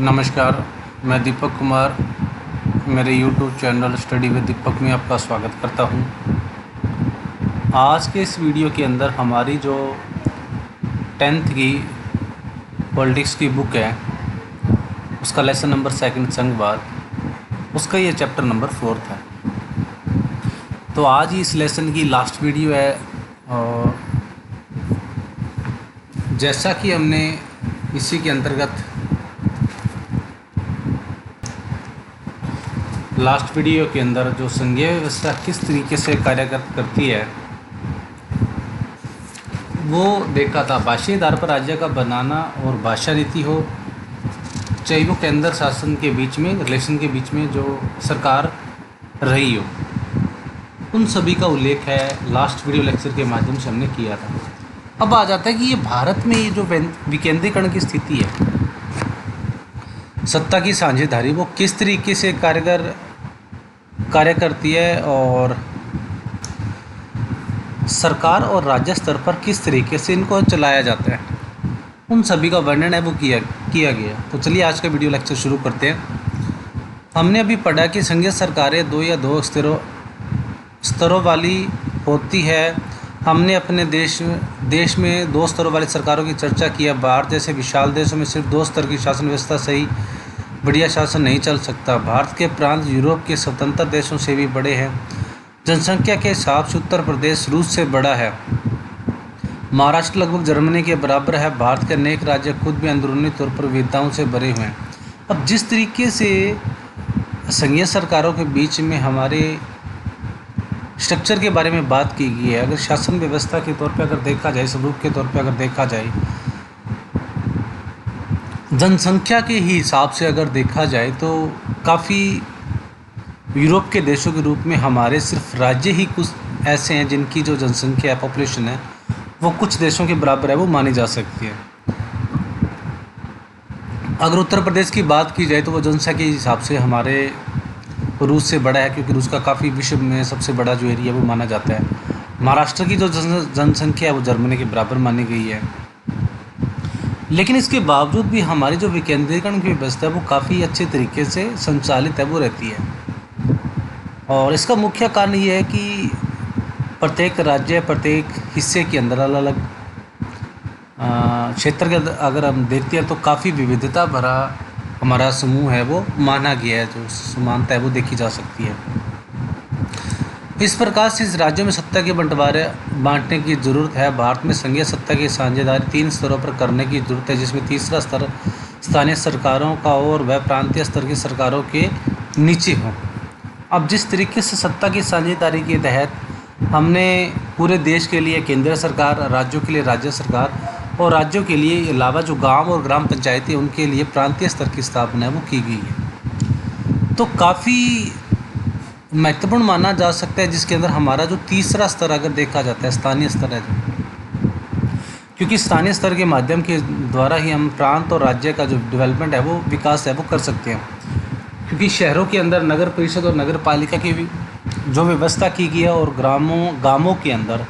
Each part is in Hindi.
नमस्कार, मैं दीपक कुमार मेरे YouTube चैनल स्टडी विद दीपक में आपका स्वागत करता हूं। आज के इस वीडियो के अंदर हमारी जो 10th की पॉलिटिक्स की बुक है उसका लेसन नंबर 2 संघवाद, उसका ये चैप्टर नंबर 4 है। तो आज ही इस लेसन की लास्ट वीडियो है और जैसा कि हमने इसी के अंतर्गत लास्ट वीडियो के अंदर जो संघीय व्यवस्था किस तरीके से कार्य करती है वो देखा था। भाषाई आधार पर राज्य का बनाना और भाषा नीति हो, चाहे वो केंद्र शासन के बीच में रिलेशन के बीच में जो सरकार रही हो, उन सभी का उल्लेख है लास्ट वीडियो लेक्चर के माध्यम से हमने किया था। अब आ जाता है कि ये भारत में ये जो विकेंद्रीकरण की स्थिति है, सत्ता की साझेदारी, वो किस तरीके से कार्य करती है और सरकार और राज्य स्तर पर किस तरीके से इनको चलाया जाता है, उन सभी का वर्णन है वो किया गया। तो चलिए आज का वीडियो लेक्चर शुरू करते हैं। हमने अभी पढ़ा कि संघीय सरकारें दो स्तरों वाली होती है। हमने अपने देश में 2 स्तरों वाली सरकारों की चर्चा की है। भारत जैसे विशाल देशों में सिर्फ 2 स्तर की शासन व्यवस्था सही बढ़िया शासन नहीं चल सकता। भारत के प्रांत यूरोप के स्वतंत्र देशों से भी बड़े हैं। जनसंख्या के हिसाब से उत्तर प्रदेश रूस से बड़ा है। महाराष्ट्र लगभग जर्मनी के बराबर है। भारत के अनेक राज्य खुद भी अंदरूनी तौर पर विविधताओं से भरे हुए हैं। अब जिस तरीके से संघीय सरकारों के बीच में हमारे स्ट्रक्चर के बारे में बात की गई है, अगर शासन व्यवस्था के तौर पे अगर देखा जाए, स्वरूप के तौर पे अगर देखा जाए, जनसंख्या के ही हिसाब से अगर देखा जाए तो काफ़ी यूरोप के देशों के रूप में हमारे सिर्फ राज्य ही कुछ ऐसे हैं जिनकी जो जनसंख्या है, पॉपुलेशन है, वो कुछ देशों के बराबर है, वो मानी जा सकती है। अगर उत्तर प्रदेश की बात की जाए तो वो जनसंख्या के हिसाब से हमारे रूस से बड़ा है, क्योंकि रूस का काफ़ी विश्व में सबसे बड़ा जो एरिया वो माना जाता है। महाराष्ट्र की जो जनसंख्या है वो जर्मनी के बराबर मानी गई है। लेकिन इसके बावजूद भी हमारी जो विकेंद्रीकरण की व्यवस्था है वो काफ़ी अच्छे तरीके से संचालित है, वो रहती है। और इसका मुख्य कारण ये है कि प्रत्येक राज्य, प्रत्येक हिस्से के अंदर अलग अलग क्षेत्र के अगर हम देखते हैं तो काफ़ी विविधता भरा हमारा समूह है वो माना गया है। जो समानता है वो देखी जा सकती है। इस प्रकार से इस राज्यों में सत्ता के बंटवारे बांटने की ज़रूरत है। भारत में संघीय सत्ता की साझेदारी 3 स्तरों पर करने की ज़रूरत है, जिसमें तीसरा स्तर स्थानीय सरकारों का और वह प्रांतीय स्तर की सरकारों के नीचे हो। अब जिस तरीके से सत्ता की साझेदारी के तहत हमने पूरे देश के लिए केंद्र सरकार, राज्यों के लिए राज्य सरकार और राज्यों के लिए अलावा जो गांव और ग्राम पंचायतें, उनके लिए प्रांतीय स्तर की स्थापना है वो की गई है। तो काफ़ी महत्वपूर्ण माना जा सकता है, जिसके अंदर हमारा जो तीसरा स्तर अगर देखा जाता है, स्थानीय स्तर है जो, क्योंकि स्थानीय स्तर के माध्यम के द्वारा ही हम प्रांत और राज्य का जो डेवलपमेंट है वो विकास है वो कर सकते हैं। क्योंकि शहरों के अंदर नगर परिषद और नगर पालिका की जो व्यवस्था की गई है और गांवों के अंदर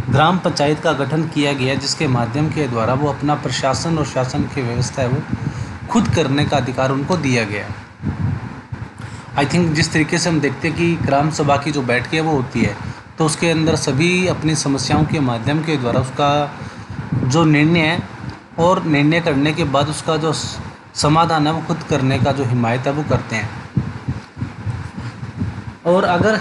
ग्राम पंचायत का गठन किया गया है, जिसके माध्यम के द्वारा वो अपना प्रशासन और शासन की व्यवस्था है वो खुद करने का अधिकार उनको दिया गया है। आई थिंक जिस तरीके से हम देखते हैं कि ग्राम सभा की जो बैठकें वो होती है, तो उसके अंदर सभी अपनी समस्याओं के माध्यम के द्वारा उसका जो निर्णय है और निर्णय करने के बाद उसका जो समाधान है वो खुद करने का जो हिमायत है वो करते हैं। और अगर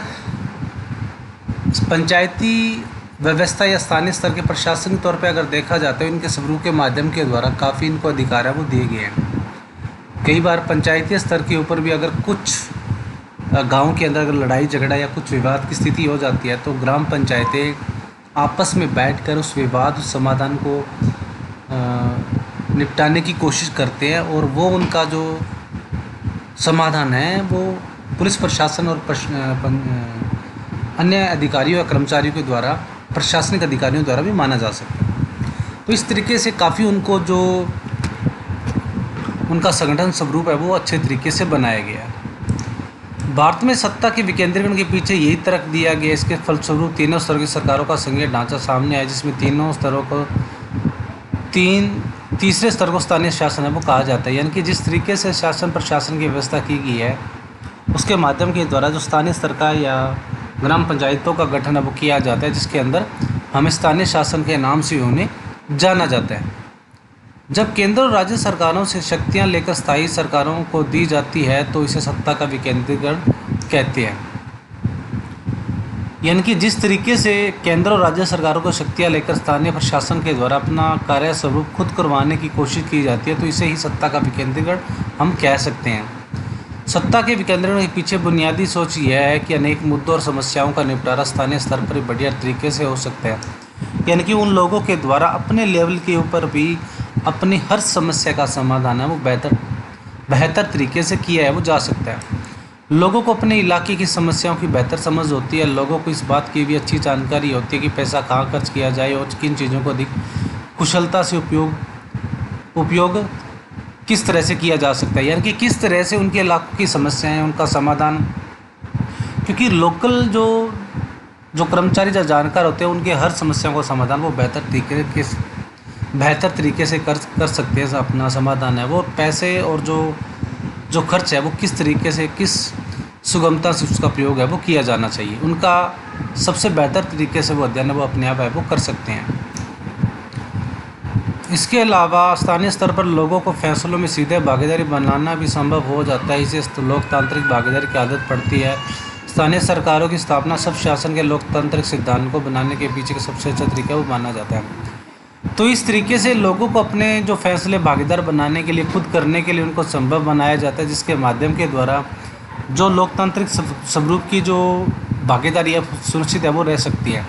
पंचायती व्यवस्था या स्थानीय स्तर के प्रशासन के तौर पे अगर देखा जाता है, इनके स्वरूप के माध्यम के द्वारा काफ़ी इनको अधिकार है वो दिए गए हैं। कई बार पंचायती स्तर के ऊपर भी अगर कुछ गांव के अंदर अगर लड़ाई झगड़ा या कुछ विवाद की स्थिति हो जाती है, तो ग्राम पंचायतें आपस में बैठकर उस विवाद, उस समाधान को निपटाने की कोशिश करते हैं और वो उनका जो समाधान है वो पुलिस प्रशासन और अन्य अधिकारियों या कर्मचारियों के द्वारा, प्रशासनिक अधिकारियों द्वारा भी माना जा सकता है। तो इस तरीके से काफ़ी उनको जो उनका संगठन स्वरूप है वो अच्छे तरीके से बनाया गया है। भारत में सत्ता के विकेंद्रीकरण के पीछे यही तर्क दिया गया। इसके फलस्वरूप तीनों स्तर की सरकारों का संघीय ढांचा सामने आया, जिसमें तीनों स्तरों को 3 तीसरे स्तर को स्थानीय शासन है वो कहा जाता है। यानी कि जिस तरीके से शासन प्रशासन की व्यवस्था की गई है उसके माध्यम के द्वारा जो स्थानीय स्तर का या ग्राम पंचायतों का गठन है वो किया जाता है, जिसके अंदर हमें स्थानीय शासन के नाम से उन्हें जाना जाता है। जब केंद्र और राज्य सरकारों से शक्तियां लेकर स्थायी सरकारों को दी जाती है तो इसे सत्ता का विकेंद्रीकरण कहते हैं। यानी कि जिस तरीके से केंद्र और राज्य सरकारों को शक्तियां लेकर स्थानीय प्रशासन के द्वारा अपना कार्य स्वरूप खुद करवाने की कोशिश की जाती है तो इसे ही सत्ता का विकेंद्रीकरण हम कह सकते हैं। सत्ता के विकेंद्रीकरण के पीछे बुनियादी सोच यह है कि अनेक मुद्दों और समस्याओं का निपटारा स्थानीय स्तर पर बढ़िया तरीके से हो सकता है। यानी कि उन लोगों के द्वारा अपने लेवल के ऊपर भी अपनी हर समस्या का समाधान है वो बेहतर तरीके से किया है वो जा सकता है। लोगों को अपने इलाके की समस्याओं की बेहतर समझ होती है। लोगों को इस बात की भी अच्छी जानकारी होती है कि पैसा कहाँ खर्च किया जाए और किन चीज़ों को अधिक कुशलता से उपयोग किस तरह से किया जा सकता है। यानी कि किस तरह से उनके इलाकों की समस्याएं उनका समाधान, क्योंकि लोकल जो कर्मचारी जो जानकार होते हैं उनके हर समस्याओं का समाधान वो बेहतर तरीके से कर सकते हैं। अपना समाधान है वो पैसे और जो खर्च है वो किस तरीके से किस सुगमता से उसका प्रयोग है वो किया जाना चाहिए, उनका सबसे बेहतर तरीके से वो अध्ययन है वो अपने आप है वो कर सकते हैं। इसके अलावा स्थानीय स्तर पर लोगों को फैसलों में सीधे भागीदारी बनाना भी संभव हो जाता है। इसे लोकतांत्रिक भागीदारी की आदत पड़ती है। स्थानीय सरकारों की स्थापना सब शासन के लोकतांत्रिक सिद्धांत को बनाने के पीछे का सबसे अच्छा तरीका वो माना जाता है। तो इस तरीके से लोगों को अपने जो फैसले भागीदार बनाने के लिए खुद करने के लिए उनको संभव बनाया जाता है, जिसके माध्यम के द्वारा जो लोकतांत्रिक स्वरूप की जो भागीदारी है सुनिश्चित है वो रह सकती है।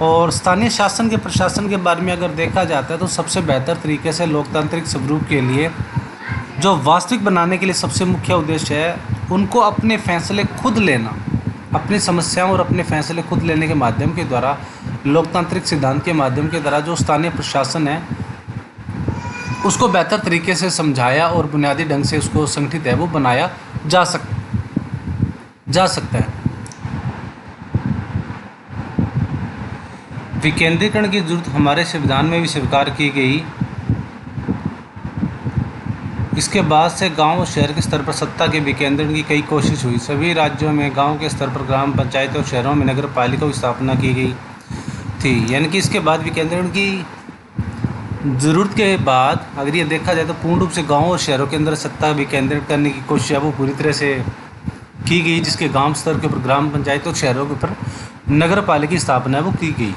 और स्थानीय शासन के प्रशासन के बारे में अगर देखा जाता है तो सबसे बेहतर तरीके से लोकतांत्रिक स्वरूप के लिए जो वास्तविक बनाने के लिए सबसे मुख्य उद्देश्य है उनको अपने फैसले खुद लेना, अपनी समस्याओं और अपने फैसले खुद लेने के माध्यम के द्वारा लोकतांत्रिक सिद्धांत के माध्यम के द्वारा जो स्थानीय प्रशासन है उसको बेहतर तरीके से समझाया और बुनियादी ढंग से उसको संगठित है वो बनाया जा सकता है। विकेंद्रीकरण की जरूरत हमारे संविधान में भी स्वीकार की गई। इसके बाद से गांव और शहर के स्तर पर सत्ता के विकेंद्रीकरण की कई कोशिश हुई। सभी राज्यों में गांव के स्तर पर ग्राम पंचायत और शहरों में नगर पालिका की स्थापना की गई थी। यानी कि इसके बाद विकेंद्रीकरण की ज़रूरत के बाद अगर ये देखा जाए तो पूर्ण रूप से गाँव और शहरों के अंदर सत्ता विकेंद्रित करने की कोशिश है वो पूरी तरह से की गई, जिसके गांव स्तर के ऊपर ग्राम पंचायत और शहरों के ऊपर नगर पालिका की स्थापना है वो की गई।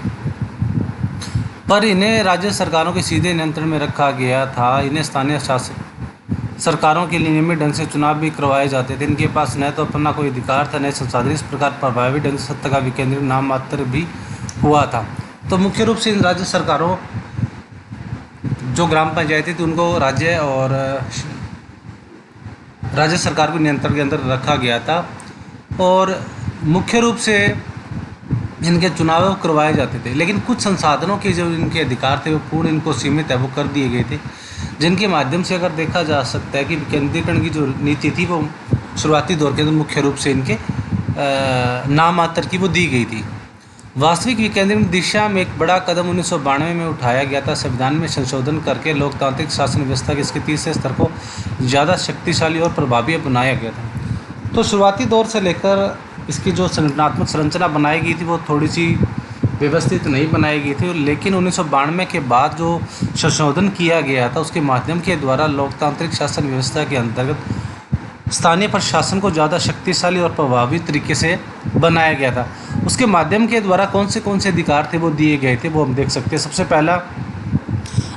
पर इन्हें राज्य सरकारों के सीधे नियंत्रण में रखा गया था। इन्हें स्थानीय शासन सरकारों के लिए नियमित ढंग से चुनाव भी करवाए जाते थे। इनके पास न तो अपना कोई अधिकार था न संसाधन। इस प्रकार प्रभावी ढंग से सत्ता का विकेंद्रीकरण नाम मात्र भी हुआ था। तो मुख्य रूप से इन राज्य सरकारों जो ग्राम पंचायतें थी उनको राज्य सरकार को नियंत्रण के अंदर रखा गया था और मुख्य रूप से इनके चुनाव करवाए जाते थे। लेकिन कुछ संसाधनों के जो इनके अधिकार थे वो पूर्ण इनको सीमित है वो कर दिए गए थे, जिनके माध्यम से अगर देखा जा सकता है कि विकेंद्रीकरण की जो नीति थी वो शुरुआती दौर के अंदर मुख्य रूप से इनके नाम मात्र की वो दी गई थी। वास्तविक विकेंद्रीकरण दिशा में एक बड़ा कदम 1992 में उठाया गया था। संविधान में संशोधन करके लोकतांत्रिक शासन व्यवस्था के इसके तीसरे स्तर को ज़्यादा शक्तिशाली और प्रभावी बनाया गया था। तो शुरुआती दौर से लेकर इसकी जो संगठनात्मक संरचना बनाई गई थी वो थोड़ी सी व्यवस्थित नहीं बनाई गई थी, लेकिन 1992 के बाद जो संशोधन किया गया था उसके माध्यम के द्वारा लोकतांत्रिक शासन व्यवस्था के अंतर्गत स्थानीय प्रशासन को ज़्यादा शक्तिशाली और प्रभावी तरीके से बनाया गया था। उसके माध्यम के द्वारा कौन से अधिकार थे वो दिए गए थे वो हम देख सकते हैं। सबसे पहला,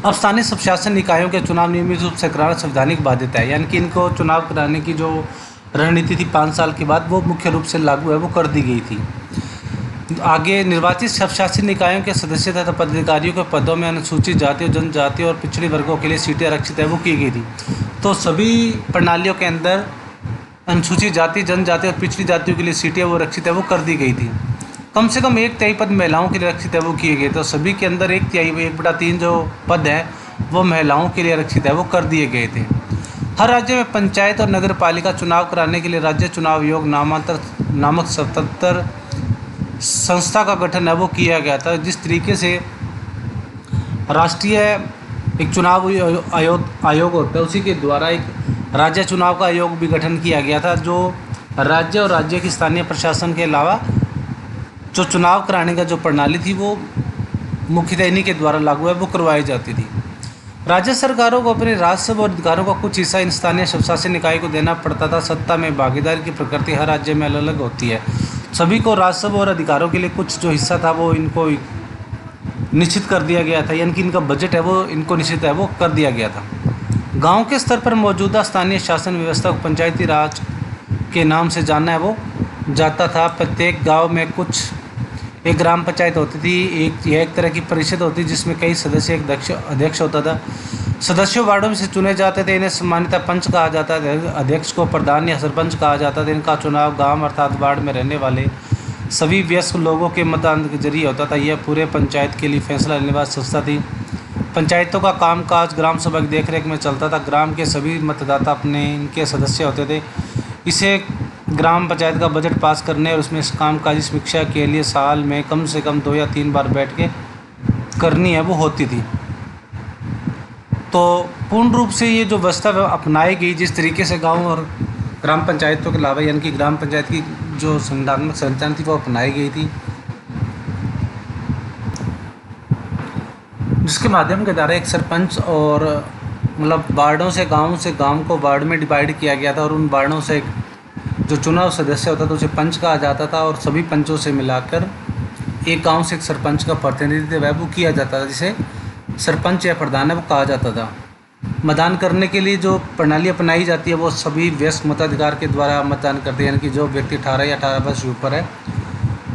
अब स्थानीय स्वशासन निकायों के चुनाव नियमित रूप से कराना संवैधानिक बाध्यता है। यानी कि इनको चुनाव कराने की जो रणनीति थी 5 साल के बाद वो मुख्य रूप से लागू है वो कर दी गई थी। आगे निर्वाचित स्वशासी निकायों के सदस्य तथा पदाधिकारियों के पदों में अनुसूचित जाति और जनजाति और पिछड़ी वर्गों के लिए सीटें आरक्षित है वो की गई थी। तो सभी प्रणालियों के अंदर अनुसूचित जाति, जनजाति और पिछड़ी जातियों के लिए सीटें वो आरक्षित है वो कर दी गई थी। कम से कम 1/3 पद महिलाओं के लिए आरक्षित है वो किए गए। तो सभी के अंदर 1/3 जो पद है वो महिलाओं के लिए आरक्षित है वो कर दिए गए थे। हर राज्य में पंचायत और नगर पालिका चुनाव कराने के लिए राज्य चुनाव आयोग नामक स्वतंत्र संस्था का गठन है वो किया गया था। जिस तरीके से राष्ट्रीय एक चुनाव आयोग होता है, उसी के द्वारा एक राज्य चुनाव का आयोग भी गठन किया गया था, जो राज्य और राज्य की स्थानीय प्रशासन के अलावा जो चुनाव कराने का जो प्रणाली थी वो मुख्यतः इन्हीं के द्वारा लागू है वो करवाई जाती थी। राज्य सरकारों को अपने राजस्व और अधिकारों का कुछ हिस्सा इन स्थानीय स्वशासी निकाय को देना पड़ता था। सत्ता में भागीदारी की प्रकृति हर राज्य में अलग अलग होती है। सभी को राजस्व और अधिकारों के लिए कुछ जो हिस्सा था वो इनको निश्चित कर दिया गया था, यानी कि इनका बजट है वो इनको निश्चित है वो कर दिया गया था। गांव के स्तर पर मौजूदा स्थानीय शासन व्यवस्था को पंचायती राज के नाम से जाना है वो जाता था। प्रत्येक गांव में कुछ एक ग्राम पंचायत होती थी। एक तरह की परिषद होती जिसमें कई सदस्य, एक अध्यक्ष होता था। सदस्यों वार्डों में से चुने जाते थे। इन्हें सामान्यतः पंच कहा जाता था। अध्यक्ष को प्रधान या सरपंच कहा जाता था। इनका चुनाव गांव अर्थात वार्ड में रहने वाले सभी वयस्क लोगों के मतदान के जरिए होता था। यह पूरे पंचायत के लिए फैसला लेने वाली संस्था थी। पंचायतों का कामकाज ग्राम सभा की देखरेख में चलता था। ग्राम के सभी मतदाता अपने इनके सदस्य होते थे। इसे ग्राम पंचायत का बजट पास करने और उसमें कामकाजी समीक्षा के लिए साल में कम से कम 2 या 3 बार बैठ के करनी है वो होती थी। तो पूर्ण रूप से ये जो व्यवस्था अपनाई गई, जिस तरीके से गांव और ग्राम पंचायतों के अलावा यानी कि ग्राम पंचायत की जो संगठनात्मक संरचना थी वो अपनाई गई थी, जिसके माध्यम के द्वारा एक सरपंच और मतलब वार्डों से गांव को वार्ड में डिवाइड किया गया था और उन वार्डों से जो चुनाव सदस्य होता था उसे पंच कहा जाता था और सभी पंचों से मिलाकर एक गांव से एक सरपंच का प्रतिनिधित्व है वो किया जाता था, जिसे सरपंच या प्रधान है वो कहा जाता था। मतदान करने के लिए जो प्रणाली अपनाई जाती है वो सभी वयस्क मताधिकार के द्वारा मतदान करते हैं, यानी कि जो व्यक्ति 18 या 18 वर्ष से ऊपर है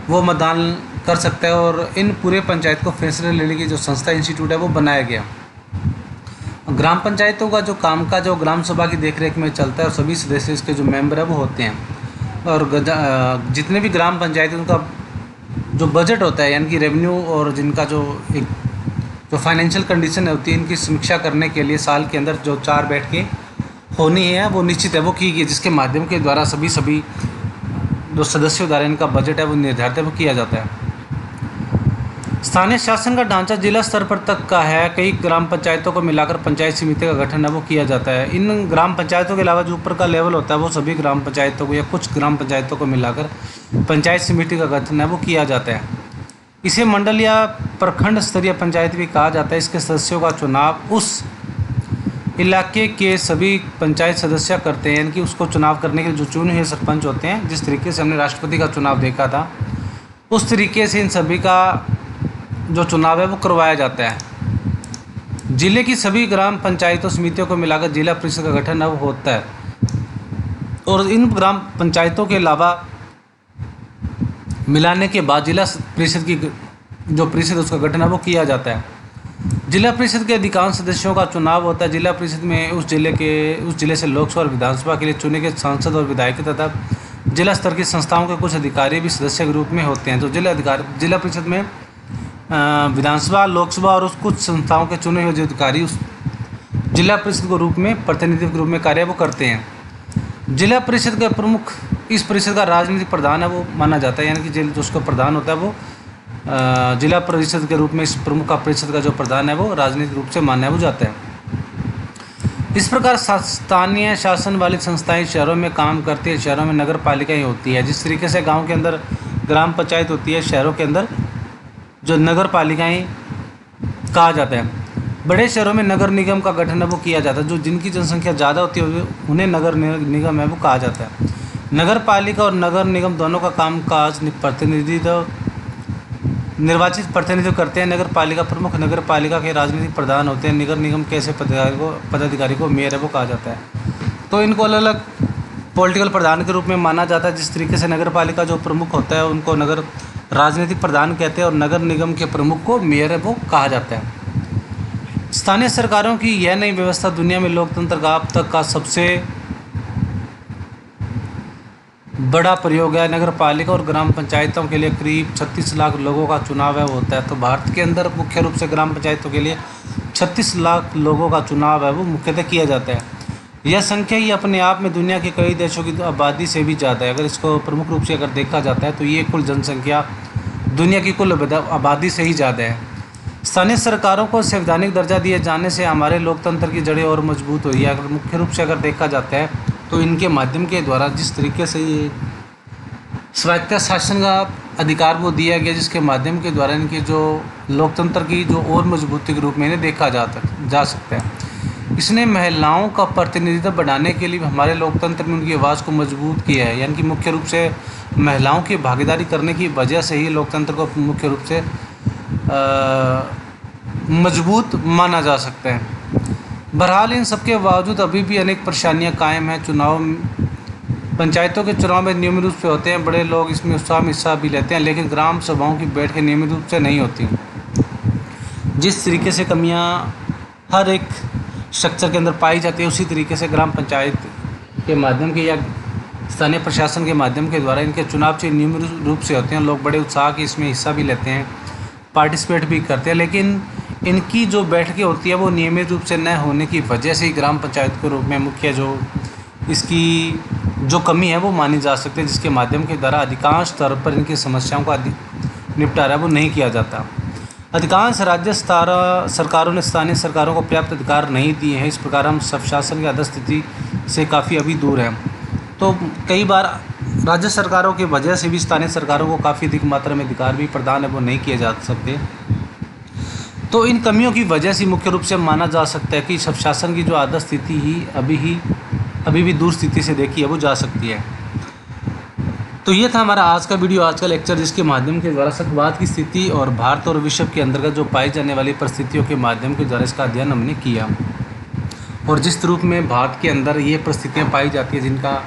वो मतदान कर सकता है। और इन पूरे पंचायत को फैसले लेने की जो संस्था इंस्टीट्यूट है वो बनाया गया। ग्राम पंचायतों का जो कामकाज और ग्राम सभा की देखरेख में चलता है और सभी सदस्य इसके जो मेंबर है वो होते हैं। और जितने भी ग्राम पंचायत उनका जो बजट होता है यानी कि रेवेन्यू और जिनका जो एक जो फाइनेंशियल कंडीशन होती है इनकी समीक्षा करने के लिए साल के अंदर जो 4 बैठकें होनी है वो निश्चित है वो की गई, जिसके माध्यम के द्वारा सभी जो सदस्यों द्वारा इनका बजट है वो निर्धारित है वो किया जाता है। स्थानीय शासन का ढांचा जिला स्तर पर तक का है। कई ग्राम पंचायतों को मिलाकर पंचायत समिति का गठन है वो किया जाता है। इन ग्राम पंचायतों के अलावा जो ऊपर का लेवल होता है वो सभी ग्राम पंचायतों को या कुछ ग्राम पंचायतों को मिलाकर पंचायत समिति का गठन है वो किया जाता है। इसे मंडल या प्रखंड स्तरीय पंचायत भी कहा जाता है। इसके सदस्यों का चुनाव उस इलाके के सभी पंचायत सदस्य करते हैं, यानी कि उसको चुनाव करने के लिए जो चुने हुए सरपंच होते हैं, जिस तरीके से हमने राष्ट्रपति का चुनाव देखा था उस तरीके से इन सभी का जो चुनाव है वो करवाया जाता है। जिले की सभी ग्राम पंचायतों समितियों को मिलाकर जिला परिषद का गठन अब होता है और इन ग्राम पंचायतों के अलावा मिलाने के बाद जिला परिषद की जो परिषद उसका गठन है वो किया जाता है। जिला परिषद के अधिकांश सदस्यों का चुनाव होता है। जिला परिषद में उस जिले से लोकसभा और विधानसभा के लिए चुने गए सांसद और विधायक तथा जिला स्तर की संस्थाओं के कुछ अधिकारी भी सदस्य के रूप में होते हैं। तो जिला परिषद में विधानसभा, लोकसभा और उस कुछ संस्थाओं के चुने हुए जो अधिकारी उस जिला परिषद के रूप में प्रतिनिधित्व के रूप में कार्य वो करते हैं। जिला परिषद का प्रमुख इस परिषद का राजनीतिक प्रधान है वो माना जाता है, यानी कि जो उसका प्रधान होता है वो जिला परिषद के रूप में इस प्रमुख का परिषद का जो प्रधान है वो राजनीतिक रूप से माना है वो जाता है। इस प्रकार स्थानीय शासन वाली संस्थाएं शहरों में काम करती है। शहरों में नगर पालिकाएँ होती है। जिस तरीके से गाँव के अंदर ग्राम पंचायत होती है, शहरों के अंदर जो नगर पालिकाएँ कहा जाता है। बड़े शहरों में नगर निगम का गठन है वो किया जाता है। जो जिनकी जनसंख्या ज़्यादा होती है उन्हें नगर निगम है वो कहा जाता है। नगर पालिका और नगर निगम दोनों का कामकाज निर्वाचित प्रतिनिधित्व करते हैं। नगर पालिका प्रमुख नगर पालिका के राजनीतिक प्रधान होते हैं। नगर निगम के ऐसे पदाधिकारी को मेयर है वो कहा जाता है। तो इनको अलग अलग पॉलिटिकल प्रधान के रूप में माना जाता है। जिस तरीके से नगर पालिका जो प्रमुख होता है उनको नगर राजनीतिक प्रधान कहते हैं और नगर निगम के प्रमुख को मेयर है वो कहा जाता है। स्थानीय सरकारों की यह नई व्यवस्था दुनिया में लोकतंत्र का अब तक का सबसे बड़ा प्रयोग है। नगर पालिका और ग्राम पंचायतों के लिए करीब 36 लाख लोगों का चुनाव है वो होता है। तो भारत के अंदर मुख्य रूप से ग्राम पंचायतों के लिए 36 लाख लोगों का चुनाव है वो मुख्यतः किया जाता है। यह संख्या ही अपने आप में दुनिया के कई देशों की आबादी से भी ज़्यादा है। अगर इसको प्रमुख रूप से अगर देखा जाता है तो ये कुल जनसंख्या दुनिया की कुल आबादी से ही ज़्यादा है। स्थानीय सरकारों को संवैधानिक दर्जा दिए जाने से हमारे लोकतंत्र की जड़ें और मजबूत हुई है। अगर मुख्य रूप से अगर देखा जाता है तो इनके माध्यम के द्वारा जिस तरीके से ये स्वायत्त शासन का अधिकार वो दिया गया, जिसके माध्यम के द्वारा इनके जो लोकतंत्र की जो और मजबूती के रूप में इन्हें देखा जा सकता है। इसने महिलाओं का प्रतिनिधित्व बढ़ाने के लिए हमारे लोकतंत्र में उनकी आवाज़ को मजबूत किया है। यानी कि मुख्य रूप से महिलाओं की भागीदारी करने की वजह से ही लोकतंत्र को मुख्य रूप से मजबूत माना जा सकता है। बहरहाल इन सबके बावजूद अभी भी अनेक परेशानियां कायम हैं। पंचायतों के चुनाव में नियमित रूप से होते हैं, बड़े लोग इसमें उत्साह में हिस्सा भी लेते हैं, लेकिन ग्राम सभाओं की बैठकें नियमित रूप से नहीं होती। जिस तरीके से कमियां हर एक स्ट्रक्चर के अंदर पाई जाती है, उसी तरीके से ग्राम पंचायत के माध्यम के या स्थानीय प्रशासन के माध्यम के द्वारा इनके चुनाव से नियमित रूप से होते हैं। लोग बड़े उत्साह के इसमें हिस्सा भी लेते हैं, पार्टिसिपेट भी करते हैं, लेकिन इनकी जो बैठकें होती है वो नियमित रूप से न होने की वजह से ही ग्राम पंचायत के रूप में मुख्य जो इसकी जो कमी है वो मानी जा सकती है, जिसके माध्यम के द्वारा अधिकांश स्तर पर इनकी समस्याओं का निपटारा वो नहीं किया जाता। अधिकांश राज्य सरकारों ने स्थानीय सरकारों को पर्याप्त अधिकार नहीं दिए हैं। इस प्रकार हम स्वशासन की आदर्श स्थिति से काफ़ी अभी दूर हैं। तो कई बार राज्य सरकारों की वजह से भी स्थानीय सरकारों को काफ़ी अधिक मात्रा में अधिकार भी प्रदान है वो नहीं किए जा सकते। तो इन कमियों की वजह से मुख्य रूप से माना जा सकता है कि स्वशासन की जो आदर्श स्थिति ही अभी भी दूर स्थिति से देखी है वो जा सकती है। तो ये था हमारा आज का वीडियो, आज का लेक्चर, जिसके माध्यम के द्वारा आतंकवाद की स्थिति और भारत और विश्व के अंतर्गत जो पाई जाने वाली परिस्थितियों के माध्यम के द्वारा इसका अध्ययन हमने किया, और जिस रूप में भारत के अंदर ये परिस्थितियाँ पाई जाती है जिनका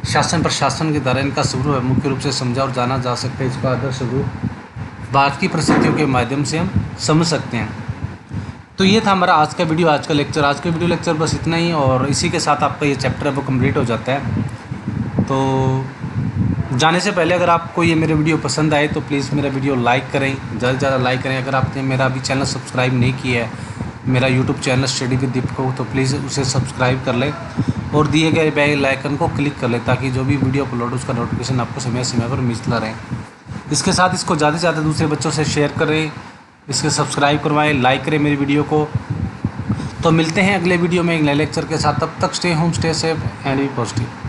शासन प्रशासन के द्वारा इनका स्वरूप मुख्य रूप से समझा और जाना जा सकता है। इसका आदर्श स्वरूप भारत की परिस्थितियों के माध्यम से हम समझ सकते हैं। तो ये था हमारा आज का वीडियो, आज का लेक्चर। आज का वीडियो लेक्चर बस इतना ही, और इसी के साथ आपका ये चैप्टर है वो कंप्लीट हो जाता है। तो जाने से पहले अगर आपको ये मेरे वीडियो पसंद आए तो प्लीज़ मेरा वीडियो लाइक करें, ज़्यादा से ज़्यादा लाइक करें। अगर आपने मेरा अभी चैनल सब्सक्राइब नहीं किया है, मेरा यूट्यूब चैनल स्टडी विद दीपक को, तो प्लीज़ उसे सब्सक्राइब कर लें और दिए गए बेल आइकन को क्लिक कर लें, ताकि जो भी वीडियो अपलोड उसका नोटिफिकेशन आपको समय समय पर मिलता रहे। इसके साथ इसको ज़्यादा से ज़्यादा दूसरे बच्चों से शेयर करें, इसके सब्सक्राइब करवाएं, लाइक करें मेरी वीडियो को। तो मिलते हैं अगले वीडियो में एक नए लेक्चर के साथ। तब तक stay home, stay safe and be positive.